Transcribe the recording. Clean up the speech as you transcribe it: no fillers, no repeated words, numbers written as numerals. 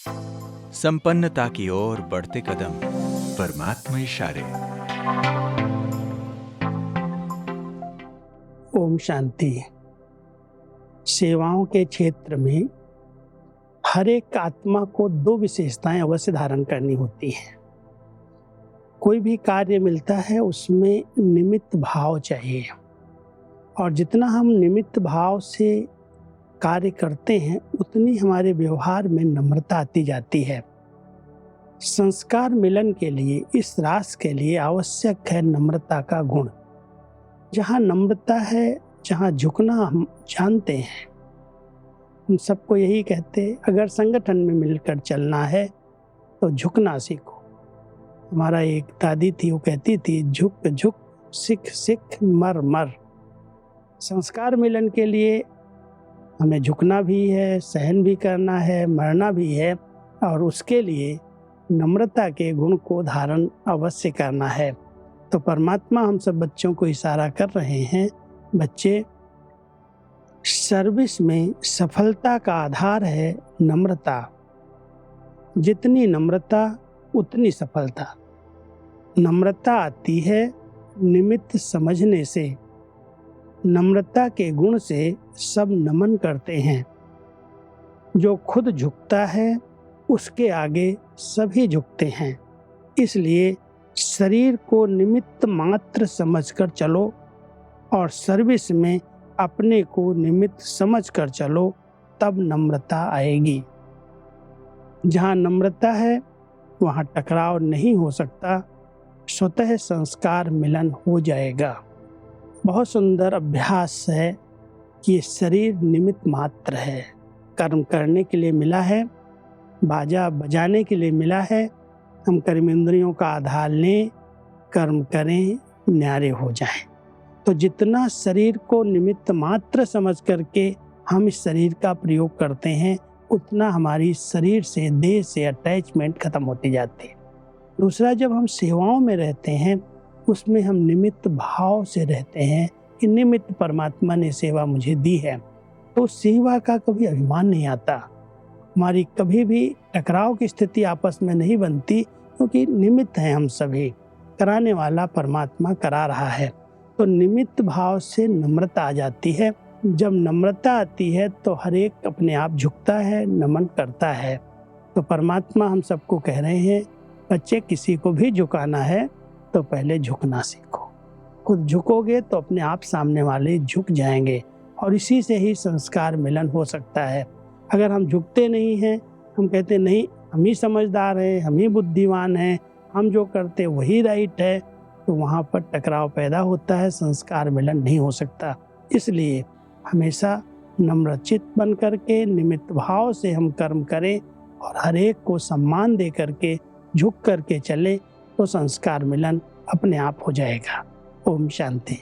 संपन्नता की ओर बढ़ते कदम, परमात्मा इशारे। ओम शांति। सेवाओं के क्षेत्र में हर एक आत्मा को दो विशेषताएं अवश्य धारण करनी होती हैं। कोई भी कार्य मिलता है उसमें निमित्त भाव चाहिए, और जितना हम निमित्त भाव से कार्य करते हैं उतनी हमारे व्यवहार में नम्रता आती जाती है। संस्कार मिलन के लिए, इस रास के लिए आवश्यक है नम्रता का गुण। जहाँ नम्रता है, जहाँ झुकना हम जानते हैं, हम सबको यही कहते, अगर संगठन में मिलकर चलना है तो झुकना सीखो। हमारा एक दादी थी, वो कहती थी, झुक झुक सिख सिख मर मर। संस्कार मिलन के लिए हमें झुकना भी है, सहन भी करना है, मरना भी है, और उसके लिए नम्रता के गुण को धारण अवश्य करना है। तो परमात्मा हम सब बच्चों को इशारा कर रहे हैं, बच्चे, सर्विस में सफलता का आधार है नम्रता। जितनी नम्रता उतनी सफलता। नम्रता आती है निमित्त समझने से। नम्रता के गुण से सब नमन करते हैं। जो खुद झुकता है उसके आगे सभी झुकते हैं। इसलिए शरीर को निमित्त मात्र समझकर चलो, और सर्विस में अपने को निमित्त समझकर चलो, तब नम्रता आएगी। जहाँ नम्रता है वहाँ टकराव नहीं हो सकता, स्वतः संस्कार मिलन हो जाएगा। बहुत सुंदर अभ्यास है कि शरीर निमित्त मात्र है। कर्म करने के लिए मिला है, बाजा बजाने के लिए मिला है। हम कर्मेंद्रियों का आधार लें, कर्म करें, न्यारे हो जाएं। तो जितना शरीर को निमित्त मात्र समझ करके हम इस शरीर का प्रयोग करते हैं, उतना हमारी शरीर से, देह से अटैचमेंट खत्म होती जाती है। दूसरा, जब हम सेवाओं में रहते हैं उसमें हम निमित्त भाव से रहते हैं कि निमित्त परमात्मा ने सेवा मुझे दी है, तो सेवा का कभी अभिमान नहीं आता। हमारी कभी भी टकराव की स्थिति आपस में नहीं बनती, क्योंकि निमित्त हैं हम सभी। कराने वाला परमात्मा करा रहा है। तो निमित्त भाव से नम्रता आ जाती है। जब नम्रता आती है तो हर एक अपने आप झुकता है, नमन करता है। तो परमात्मा हम सबको कह रहे हैं, बच्चे, किसी को भी झुकाना है तो पहले झुकना सीखो। खुद झुकोगे तो अपने आप सामने वाले झुक जाएंगे, और इसी से ही संस्कार मिलन हो सकता है। अगर हम झुकते नहीं हैं, हम कहते नहीं हम ही समझदार हैं, हम ही बुद्धिमान हैं, हम जो करते वही राइट है, तो वहाँ पर टकराव पैदा होता है, संस्कार मिलन नहीं हो सकता। इसलिए हमेशा नम्रचित बन करके निमित्त भाव से हम कर्म करें, और हर एक को सम्मान दे करके, झुक करके चले, तो संस्कार मिलन अपने आप हो जाएगा। ओम शांति।